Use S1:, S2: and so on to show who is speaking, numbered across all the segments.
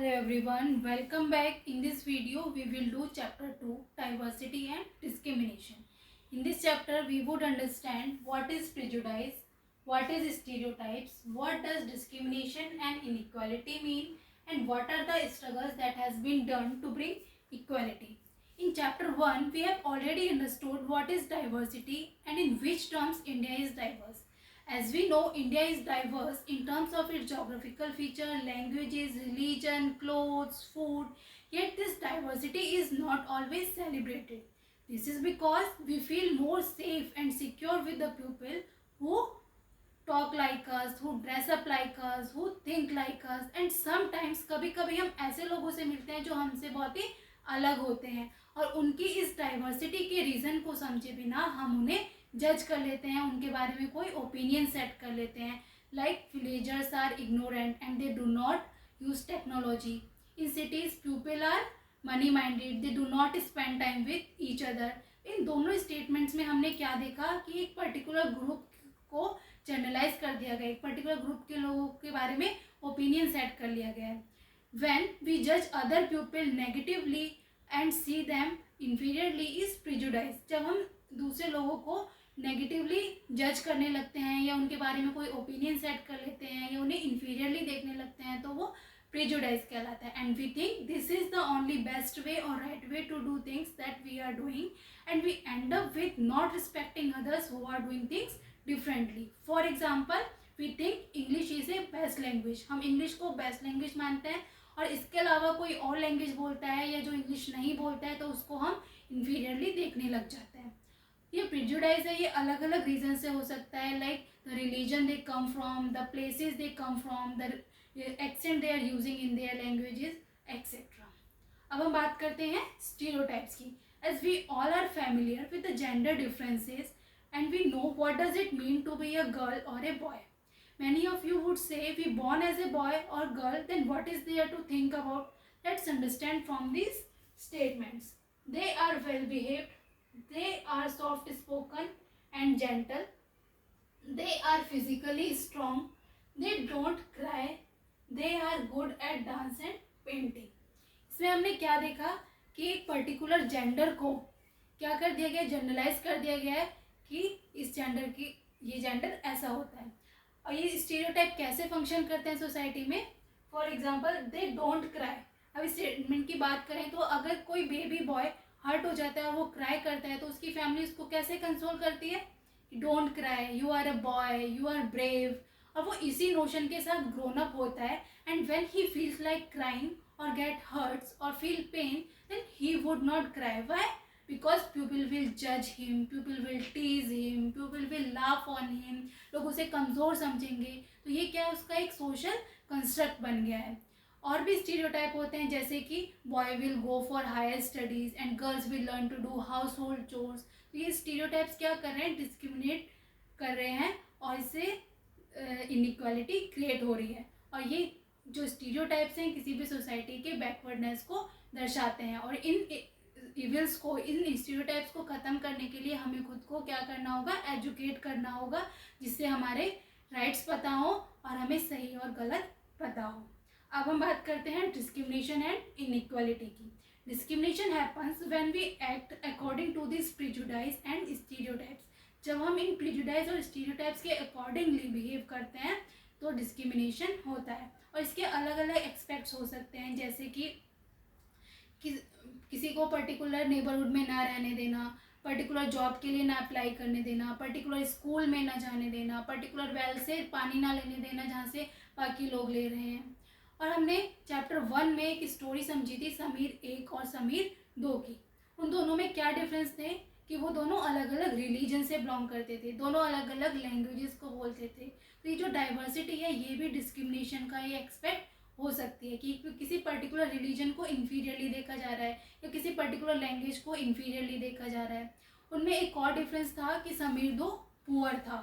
S1: Hello everyone, welcome back. In this video, we will do chapter 2, diversity and discrimination. In this chapter, we would understand what is prejudice, what is stereotypes, what does discrimination and inequality mean, and what are the struggles that has been done to bring equality. In chapter 1, we have already understood what is diversity and in which terms India is diverse. As we know, India is diverse in terms of its geographical feature, languages, religion, clothes, food, yet this diversity is not always celebrated. This is because we feel more safe and secure with the people who talk like us, who dress up like us, who think like us, and sometimes कभी कभी हम ऐसे लोगों से मिलते हैं जो हमसे बहुत ही अलग होते हैं और उनकी इस डाइवर्सिटी के रीज़न को समझे बिना हम उन्हें जज कर लेते हैं, उनके बारे में कोई ओपिनियन सेट कर लेते हैं. Like villagers are ignorant and they do not use technology. In cities people are money minded, they do not spend time with each other. इन दोनों स्टेटमेंट्स में हमने क्या देखा कि एक पर्टिकुलर ग्रुप को जनरलाइज कर दिया गया, एक पर्टिकुलर ग्रुप के लोगों के बारे में ओपिनियन सेट कर लिया गया है. व्हेन वी जज other people negatively and see them inferiorly is prejudice. जब हम दूसरे लोगों को नेगेटिवली जज करने लगते हैं या उनके बारे में कोई ओपिनियन सेट कर लेते हैं या उन्हें इन्फीरियरली देखने लगते हैं तो वो प्रेजुडाइज कहलाता है. And we think this is the only best way और right way to do things that we are doing and we end up with not respecting others who are doing things differently. For example, we think English is a best language. हम English को best language मानते हैं और इसके अलावा कोई और language बोलता है या जो इंग्लिश नहीं बोलता है तो उसको हम इन्फीरियरली देखने लग जाते हैं. ये प्रिजुडाइज है, ये अलग अलग रीजन से हो सकता है. Like the religion they come from, the places they come from, the accent they are using in their languages etcetera. अब हम बात करते हैं स्टीरियोटाइप्स की. As we all are familiar with the gender differences and we know what does it mean to be a girl और a boy. Many of you would say we born as a boy or girl, then what is there to think about? Let's understand from these statements. They are well behaved, they are soft spoken and gentle, they are physically strong, they don't cry, they are good at dance and painting. इसमें हमने क्या देखा कि एक particular gender को क्या कर दिया गया, जनरलाइज कर दिया गया है कि इस जेंडर की ये जेंडर ऐसा होता है. और ये स्टीरियोटाइप कैसे फंक्शन करते हैं सोसाइटी में. For example, they don't cry. अब इस स्टेटमेंट की बात करें तो अगर कोई बेबी बॉय हर्ट हो जाता है और वो क्राई करता है तो उसकी फैमिली उसको कैसे कंसोल करती है, don't cry, you are a boy, you are brave. और वो इसी नोशन के साथ ग्रोन अप होता है. And when he feels like crying और गेट हर्ट्स और feel pain, then he would not cry. Why? Because people will जज him, people will tease him, people will laugh on him. लोग उसे कमज़ोर समझेंगे. तो ये क्या है, उसका एक सोशल कंस्ट्रक्ट बन गया है. और भी स्टीरियोटाइप होते हैं जैसे कि boy will go for higher studies and girls will learn to do household chores. तो ये स्टीरियोटाइप्स क्या कर रहे हैं, डिस्क्रिमिनेट कर रहे हैं और इससे इनइक्वालिटी क्रिएट हो रही है. और ये जो स्टीरियोटाइप्स हैं किसी भी सोसाइटी के बैकवर्डनेस को दर्शाते हैं. और इन इविल्स को, इन स्टीरियोटाइप्स को ख़त्म करने के लिए हमें खुद को क्या करना होगा, एजुकेट करना होगा, जिससे हमारे राइट्स पता हो और हमें सही और गलत पता हो. अब हम बात करते हैं डिस्क्रिमिनेशन एंड इनइक्वालिटी की. Discrimination happens when we act according to this prejudice and stereotypes. जब हम इन प्रिजुडाइज और स्टीरियोटाइप्स के अकॉर्डिंगली बिहेव करते हैं तो डिस्क्रिमिनेशन होता है. और इसके अलग अलग एक्सपेक्ट्स हो सकते हैं जैसे कि किसी को पर्टिकुलर नेबरहुड में ना रहने देना, पर्टिकुलर जॉब के लिए ना अप्लाई करने देना, पर्टिकुलर स्कूल में ना जाने देना, पर्टिकुलर वेल से पानी ना लेने देना जहाँ से बाकी लोग ले रहे हैं. और हमने चैप्टर 1 में एक स्टोरी समझी थी, समीर 1 और समीर 2 की. उन दोनों में क्या डिफरेंस थे कि वो दोनों अलग अलग रिलीजन से बिलोंग करते थे, दोनों अलग अलग लैंग्वेजेस को बोलते थे. तो ये जो डाइवर्सिटी है ये भी डिस्क्रिमिनेशन का ही एक्सपेक्ट हो सकती है कि किसी पर्टिकुलर रिलीजन को इन्फीरियरली देखा जा रहा है या किसी पर्टिकुलर लैंग्वेज को इन्फीरियरली देखा जा रहा है. उनमें एक और डिफरेंस था कि समीर 2 पुअर था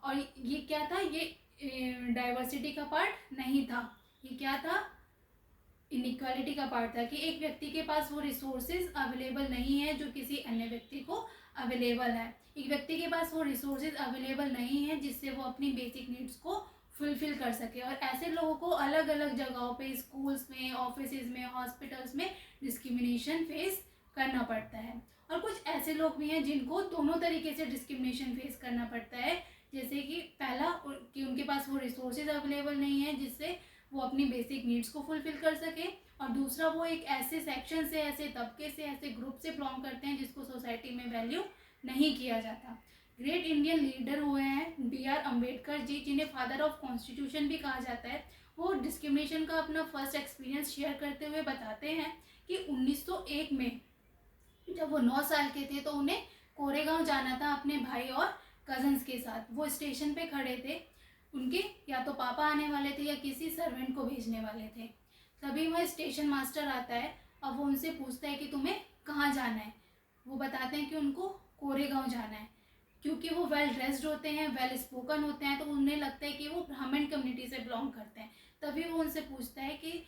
S1: और ये क्या था, ये डाइवर्सिटी का पार्ट नहीं था. ये क्या था, इनइक्वालिटी का पार्ट था कि एक व्यक्ति के पास वो रिसोर्सेज अवेलेबल नहीं है जो किसी अन्य व्यक्ति को अवेलेबल है. एक व्यक्ति के पास वो रिसोर्सेज अवेलेबल नहीं है जिससे वो अपनी बेसिक नीड्स को फुलफिल कर सके। और ऐसे लोगों को अलग अलग जगहों पे, स्कूल्स में, ऑफिसेज में, हॉस्पिटल्स में डिस्क्रिमिनेशन फेस करना पड़ता है। और कुछ ऐसे लोग भी हैं जिनको दोनों तरीके से डिस्क्रिमिनेशन फेस करना पड़ता है, जैसे कि पहला कि उनके पास वो रिसोर्सेज अवेलेबल नहीं है जिससे वो अपनी बेसिक नीड्स को फुलफिल कर सके, और दूसरा वो एक ऐसे सेक्शन से, ऐसे तबके से, ऐसे ग्रुप से बिलोंग करते हैं जिसको सोसाइटी में वैल्यू नहीं किया जाता। ग्रेट इंडियन लीडर हुए हैं BR अम्बेडकर जी, जिन्हें फादर ऑफ कॉन्स्टिट्यूशन भी कहा जाता है। वो डिस्क्रिमिनेशन का अपना फर्स्ट एक्सपीरियंस शेयर करते हुए बताते हैं कि 1901 में जब वो 9 साल के थे तो उन्हें कोरेगांव जाना था अपने भाई और कजन्स के साथ। वो स्टेशन पे खड़े थे, उनके या तो पापा आने वाले थे या किसी सर्वेंट को भेजने वाले थे। तभी वह स्टेशन मास्टर आता है और वो उनसे पूछता है कि तुम्हें कहाँ जाना है। वो बताते हैं कि उनको कोरेगांव जाना है। क्योंकि वो वेल ड्रेस्ड होते हैं, वेल स्पोकन होते हैं, तो उन्हें लगता है कि वो ब्राह्मण कम्युनिटी से बिलोंग करते हैं। तभी वो उनसे पूछता है कि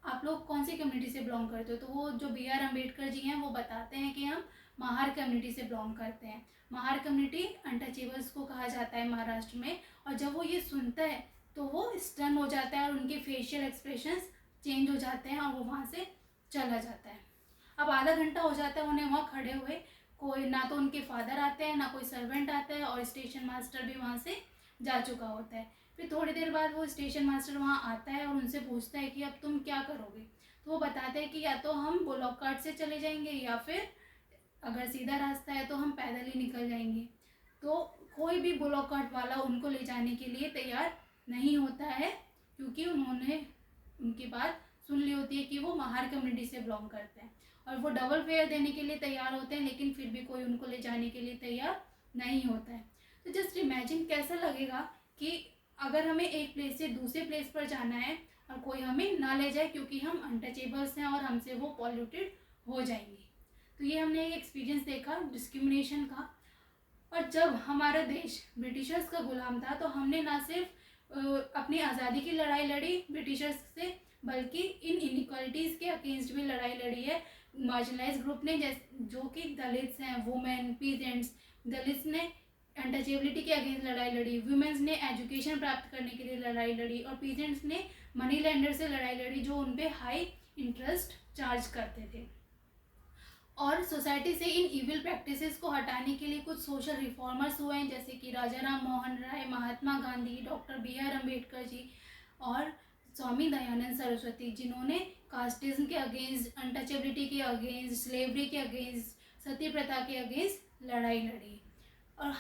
S1: आप लोग कौन सी कम्युनिटी से बिलोंग करते हो। तो वो जो BR अम्बेडकर जी हैं वो बताते हैं कि हम महार कम्युनिटी से बिलोंग करते हैं। महार कम्युनिटी अनटचेबल्स को कहा जाता है महाराष्ट्र में। और जब वो ये सुनता है तो वो स्टन हो जाता है और उनके फेशियल एक्सप्रेशंस चेंज हो जाते हैं और वो वहाँ से चला जाता है। अब आधा घंटा हो जाता है उन्हें वहाँ खड़े हुए, कोई ना तो उनके फादर आते हैं, ना कोई सर्वेंट आता है, और स्टेशन मास्टर भी वहाँ से जा चुका होता है। फिर थोड़ी देर बाद वो स्टेशन मास्टर वहाँ आता है और उनसे पूछता है कि अब तुम क्या करोगे। तो वो बताते हैं कि या तो हम ब्लॉक कार्ट से चले जाएंगे या फिर अगर सीधा रास्ता है तो हम पैदल ही निकल जाएंगे। तो कोई भी ब्लॉक कार्ट वाला उनको ले जाने के लिए तैयार नहीं होता है, क्योंकि उन्होंने उनकी बात सुन ली होती है कि वो महार कम्युनिटी से बिलोंग करते हैं। और वो डबल फेयर देने के लिए तैयार होते हैं, लेकिन फिर भी कोई उनको ले जाने के लिए तैयार नहीं होता है। तो जस्ट इमेजिन कैसा लगेगा कि अगर हमें एक प्लेस से दूसरे प्लेस पर जाना है और कोई हमें ना ले जाए क्योंकि हम अनटचेबल्स हैं और हमसे वो पॉल्यूटेड हो जाएंगे। तो ये हमने एक एक्सपीरियंस देखा डिस्क्रिमिनेशन का। और जब हमारा देश ब्रिटिशर्स का गुलाम था तो हमने ना सिर्फ अपनी आज़ादी की लड़ाई लड़ी ब्रिटिशर्स से, बल्कि इन इनइक्वालिटीज़ के अगेंस्ट भी लड़ाई लड़ी है मार्जिनलाइज ग्रुप ने, जैसे जो कि दलित्स हैं, वुमेन, पीजेंट्स। दलित्स ने अनटचेबिलिटी के अगेंस्ट लड़ाई लड़ी, वुमेन्स ने एजुकेशन प्राप्त करने के लिए लड़ाई लड़ी, और पीजेंट्स ने मनी लैंडर से लड़ाई लड़ी जो उन पे हाई इंटरेस्ट चार्ज करते थे। और सोसाइटी से इन इविल प्रैक्टिसेस को हटाने के लिए कुछ सोशल रिफॉर्मर्स हुए हैं, जैसे कि राजा राम मोहन राय, महात्मा गांधी, डॉक्टर BR अम्बेडकर जी और स्वामी दयानंद सरस्वती, जिन्होंने कास्टिज्म के अगेंस्ट, अनटचेबिलिटी के अगेंस्ट, स्लेवरी के अगेंस्ट, सती प्रथा के अगेंस्ट लड़ाई लड़ी। और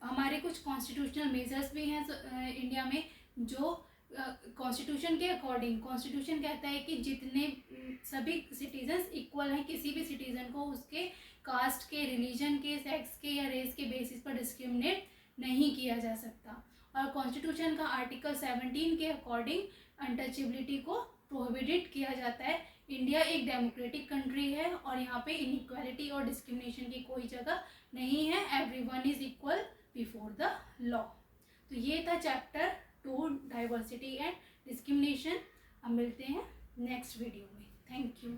S1: हमारे कुछ कॉन्स्टिट्यूशनल मेजर्स भी हैं इंडिया में, जो कॉन्स्टिट्यूशन के अकॉर्डिंग, कॉन्स्टिट्यूशन कहता है कि जितने सभी सिटीजन्स इक्वल हैं, किसी भी सिटीजन को उसके कास्ट के, रिलीजन के, सेक्स के या रेस के बेसिस पर डिस्क्रिमिनेट नहीं किया जा सकता। और कॉन्स्टिट्यूशन का आर्टिकल 17 के अकॉर्डिंग अनटचेबिलिटी को प्रोहिबिटेड किया जाता है। इंडिया एक डेमोक्रेटिक कंट्री है और यहाँ पे इनइक्वालिटी और डिस्क्रिमिनेशन की कोई जगह नहीं है। Everyone is equal before the law. तो ये था चैप्टर 2 डाइवर्सिटी एंड डिस्क्रिमिनेशन। अब मिलते हैं नेक्स्ट वीडियो में। Thank you.